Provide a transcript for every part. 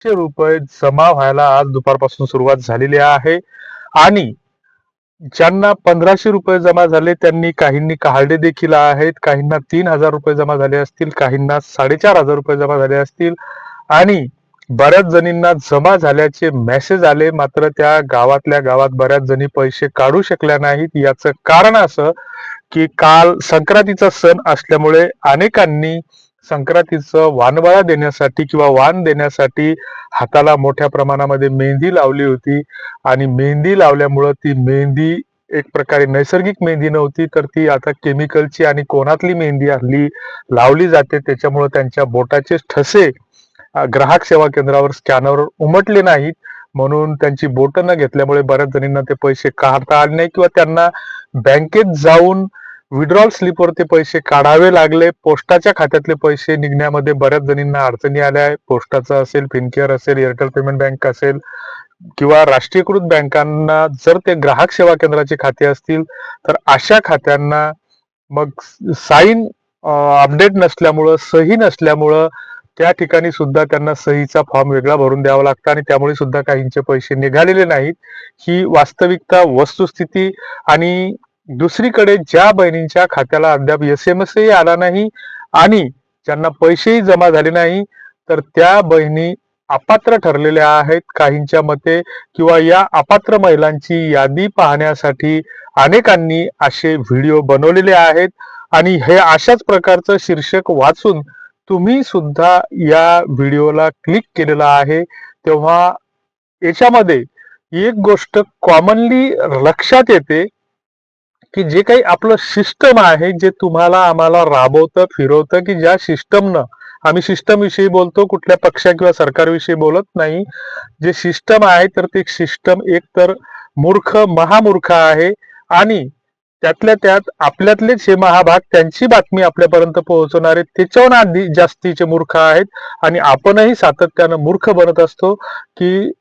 रुपये जमा व्हायला आज दुपारपासून सुरुवात झालेली आहे आणि ज्यांना 1500 रुपये जमा झाले त्यांनी काहींनी कार्डे देखील आहेत, काहींना 3000 रुपये जमा झाले असतील, काहींना 4500 रुपये जमा झाले असतील आणि बऱ्याच जणींना जमा झाल्याचे मेसेज आले, मात्र त्या गावातल्या गावात बऱ्याच जणी पैसे काढू शकल्या नाहीत. याचं कारण असं की काल संक्रांतीचा सण असल्यामुळे अनेकांनी संक्रांतीचं वानवळा देण्यासाठी किंवा वाण देण्यासाठी हाताला मोठ्या प्रमाणामध्ये मेहंदी लावली होती आणि मेहंदी लावल्यामुळं ती मेहंदी एक प्रकारे नैसर्गिक मेहंदी नव्हती, तर ती आता केमिकलची आणि कोणातली मेहंदी हल्ली लावली जाते. त्याच्यामुळं त्यांच्या बोटाचे ठसे ग्राहक सेवा केंद्रावर स्कॅनरवर उमटले नाहीत, म्हणून त्यांची बोट न घेतल्यामुळे बऱ्याच जणींना ते पैसे काढता आले नाही किंवा त्यांना बँकेत जाऊन विड्रॉल स्लिपवर ते पैसे काढावे लागले. पोस्टाच्या खात्यातले पैसे निघण्यामध्ये बऱ्याच जणींना अडचणी आल्या आहे. पोस्टाचं असेल, फिनकेअर असेल, एअरटेल पेमेंट बँक असेल किंवा राष्ट्रीयकृत बँकांना जर ते ग्राहक सेवा केंद्राचे खाते असतील तर अशा खात्यांना मग साईन अपडेट नसल्यामुळं, सही नसल्यामुळं त्या ठिकाणी सुद्धा त्यांना सहीचा फॉर्म वेगळा भरून द्यावा लागतो आणि त्यामुळे सुद्धा काहींचे पैसे निघालेले नाहीत. ही वास्तविकता, वस्तुस्थिती. आणि दुसरीकडे ज्या बहिणींच्या खात्याला अद्याप SMS आला नाही आणि ज्यांना पैसेही जमा झाले नाही तर त्या बहिणी अपात्र ठरलेल्या आहेत काहींच्या मते, किंवा या अपात्र महिलांची यादी पाहण्यासाठी अनेकांनी असे व्हिडिओ बनवलेले आहेत आणि हे अशाच प्रकारचं शीर्षक वाचून तुम्ही सुद्धा या व्हिडिओला क्लिक केलेला आहे. तेव्हा याच्यामध्ये एक गोष्ट कॉमनली लक्षात येते की जे काही आपलं सिस्टम आहे, जे तुम्हाला आम्हाला राबवतं फिरवतं, की ज्या सिस्टमनं, आम्ही सिस्टम विषयी बोलतो, कुठल्या पक्षा किंवा सरकारविषयी बोलत नाही, जे सिस्टम आहे तर ते सिस्टम एक तर मूर्ख, महामूर्ख आहे आणि त्यातल्या त्यात आपल्यातलेच हे महाभाग त्यांची बातमी आपल्यापर्यंत पोहोचवणारे त्याच्याहून आधी जास्तीचे मूर्ख आहेत आणि आपणही सातत्यानं मूर्ख बनत असतो. की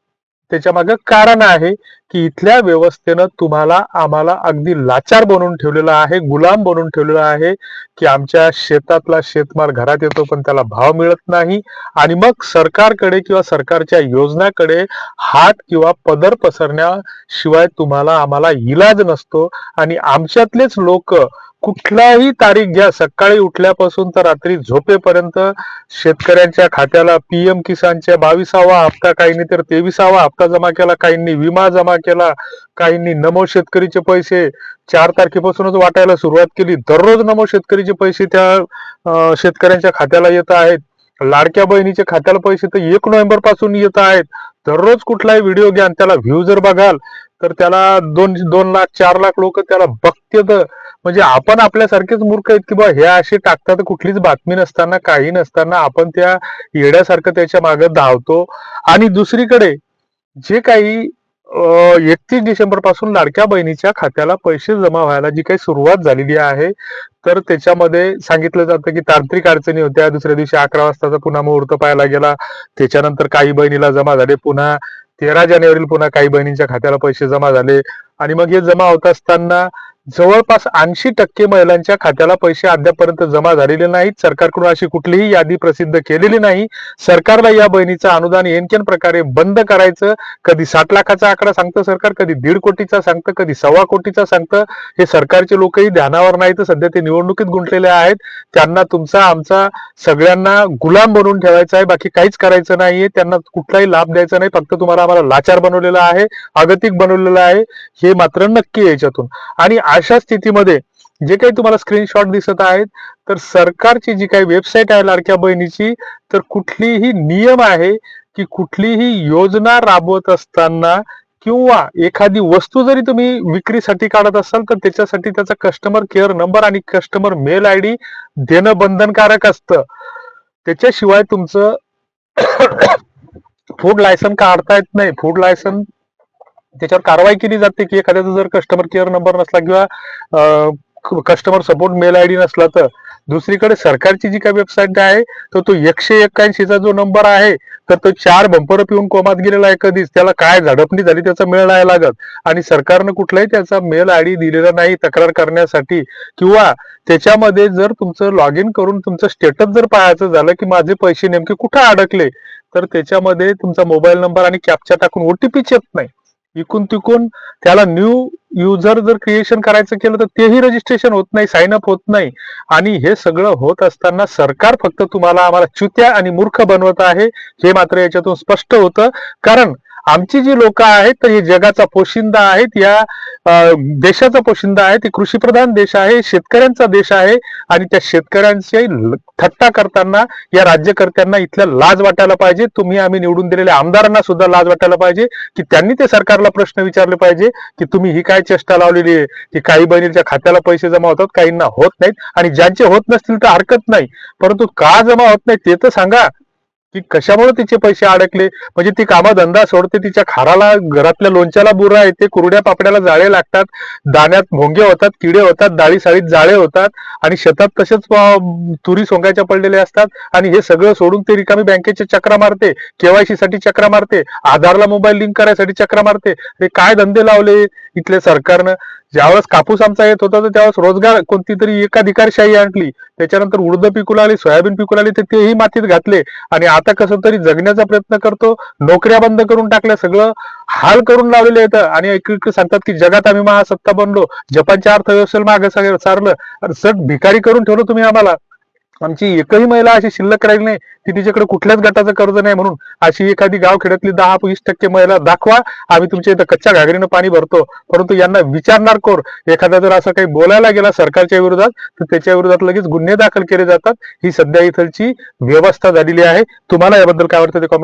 त्याच्या मागे कारण आहे की इथल्या व्यवस्थेनं तुम्हाला आम्हाला अगदी लाचार बनवून ठेवलेला आहे, गुलाम बनवून ठेवलेला आहे, की आमच्या शेतातला शेतमाल घरात येतो पण त्याला भाव मिळत नाही आणि मग सरकारकडे किंवा सरकारच्या योजनाकडे हात किंवा पदर पसरण्याशिवाय तुम्हाला आम्हाला इलाज नसतो. आणि आमच्यातलेच लोक कुठलाही तारीख घ्या, सकाळी उठल्यापासून तर रात्री झोपेपर्यंत शेतकऱ्यांच्या खात्याला PM किसानच्या 22वा हप्ता, काहींनी तर 23वा हप्ता जमा केला, काहींनी विमा जमा केला, काहींनी नमो शेतकरीचे पैसे 4 तारखेपासूनच वाटायला सुरुवात केली. दररोज नमो शेतकरीचे पैसे त्या शेतकऱ्यांच्या खात्याला येत आहेत. लाडक्या बहिणीच्या खात्याला पैसे तर 1 नोव्हेंबर पासून येत आहेत. दररोज कुठलाही व्हिडिओ घ्या आणि त्याला व्ह्यू जर बघाल तर त्याला 2 लाख 4 लाख लोक त्याला बघतात. म्हणजे आपण आपल्यासारखेच मूर्ख आहेत की बा हे असे टाकतात, कुठलीच बातमी नसताना, काही नसताना आपण त्या येड्यासारखं त्याच्या मागे धावतो. आणि दुसरीकडे जे काही 31 डिसेंबर पासून लाडक्या बहिणीच्या खात्याला पैसे जमा व्हायला जी काही सुरुवात झालेली आहे तर त्याच्यामध्ये सांगितलं जातं की तांत्रिक अडचणी होत्या. दुसऱ्या दिवशी 11 वाजताचा पुन्हा मुहूर्त पाहायला गेला, त्याच्यानंतर काही बहिणीला जमा झाले, पुन्हा 13 जानेवारीला पुन्हा काही बहिणींच्या खात्याला पैसे जमा झाले आणि मग हे जमा होत असताना जवळपास 80% महिलांच्या खात्याला पैसे अद्यापर्यंत जमा झालेले नाहीत. सरकारकडून अशी कुठलीही यादी प्रसिद्ध केलेली नाही. सरकारला या बहिणीचं अनुदान एनकेन प्रकारे बंद करायचं. कधी 60 लाखाचा आकडा सांगतं सरकार, कधी 1.5 कोटीचा सांगतं, कधी 1.25 कोटीचा सांगतं. हे सरकारचे लोकही ध्यानावर नाही, तर सध्या ते निवडणुकीत गुंतलेले आहेत. त्यांना तुमचा आमचा सगळ्यांना गुलाम बनवून ठेवायचा आहे, बाकी काहीच करायचं नाहीये. त्यांना कुठलाही लाभ द्यायचा नाही, फक्त तुम्हाला आम्हाला लाचार बनवलेला आहे, अगतिक बनवलेलं आहे, हे मात्र नक्की याच्यातून. आणि अशा स्थितीमध्ये जे काही तुम्हाला स्क्रीनशॉट दिसत आहेत तर सरकारची जी काही वेबसाईट आहे लाडक्या बहिणीची, तर कुठलीही नियम आहे की कुठलीही योजना राबवत असताना किंवा एखादी वस्तू जरी तुम्ही विक्रीसाठी काढत असाल तर त्याच्यासाठी त्याचा कस्टमर केअर नंबर आणि कस्टमर मेल ID देणं बंधनकारक असतं. त्याच्याशिवाय तुमचं फूड लायसन काढता येत नाही. फूड लायसन त्याच्यावर कारवाई केली जाते की एखाद्याचा जर कस्टमर केअर नंबर नसला किंवा कस्टमर सपोर्ट मेल ID नसला तर दुसरीकडे सरकारची जी काही वेबसाईट आहे तर तो 181चा जो नंबर आहे तर तो 4 बंपर पिऊन कोमात गेलेला आहे कधीच. त्याला काय झडपणी झाली त्याचा मेळ नाही लागत आणि सरकारनं कुठलाही त्याचा मेल आयडी दिलेला नाही तक्रार करण्यासाठी. किंवा त्याच्यामध्ये जर तुमचं लॉग इन करून तुमचं स्टेटस जर पाहायचं झालं की माझे पैसे नेमके कुठे अडकले तर त्याच्यामध्ये तुमचा मोबाईल नंबर आणि कॅप्चा टाकून ओटीपीच येत नाही. इकून तिकून त्याला न्यू युजर जर क्रिएशन करायचं केलं तर तेही रजिस्ट्रेशन होत नाही, साइन अप होत नाही. आणि हे सगळं होत असताना सरकार फक्त तुम्हाला आम्हाला चुत्या आणि मूर्ख बनवत आहे हे मात्र याच्यातून स्पष्ट होतं. कारण आमची जी लोक आहेत तर हे जगाचा पोशिंदा आहेत, या देशाचा पोशिंदा आहे. ते कृषीप्रधान देश आहे, शेतकऱ्यांचा देश आहे आणि त्या शेतकऱ्यांची थट्टा करताना या राज्यकर्त्यांना इथल्या लाज वाटायला पाहिजे. तुम्ही आम्ही निवडून दिलेल्या आमदारांना सुद्धा लाज वाटायला पाहिजे की त्यांनी ते सरकारला प्रश्न विचारले पाहिजे की तुम्ही ही काय चेष्टा लावलेली आहे की काही बहिणीच्या खात्याला पैसे जमा होतात, काहींना होत नाहीत आणि ज्यांचे होत नसतील तर हरकत नाही, परंतु का जमा होत नाही ते तर सांगा की कशामुळे तिचे पैसे अडकले. म्हणजे ती कामधंदा सोडते, तिच्या खाराला घरातल्या लोणच्याला बुरा येते, कुरड्या पापड्याला जाळे लागतात, दाण्यात भोंगे होतात, किडे होतात, डाळी साळीत जाळे होतात आणि शेतात तसेच तुरी सोंगायच्या पडलेल्या असतात आणि हे सगळं सोडून ते रिकामी बँकेचे चक्रा मारते, केवायसी साठी चक्रा मारते, आधारला मोबाईल लिंक करायसाठी चक्रा मारते. हे काय धंदे लावले इथल्या सरकारनं. ज्यावेळेस कापूस आमचा येत होता तर त्यावेळेस रोजगार कोणती तरी एकाधिकारशाही आणली, त्याच्यानंतर उडद पिकू लागली, सोयाबीन पिकू लागली तर तेही मातीत घातले आणि आता कसं तरी जगण्याचा प्रयत्न करतो. नोकऱ्या बंद करून टाकल्या, सगळं हाल करून लावलेले आहेत आणि इकडे सांगतात की जगात आम्ही महासत्ता बनलो, जपानच्या अर्थव्यवस्थेला मागे सारलं. सर भिकारी करून ठेवलं तुम्ही आम्हाला. आमची एकही महिला अशी शिल्लक राहिली नाही की तिच्याकडे कुठल्याच गटाचं कर्ज नाही म्हणून. अशी एखादी गावखेड्यातली 10-20% महिला दाखवा, आम्ही तुमच्या इथं कच्च्या घागरीनं पाणी भरतो. परंतु यांना विचारणार कोण. एखादा जर असं काही बोलायला गेला सरकारच्या विरोधात तर त्याच्या विरोधात लगेच गुन्हे दाखल केले जातात. ही सध्या इथलची व्यवस्था झालेली आहे. तुम्हाला याबद्दल काय वाटतं ते कॉमेंट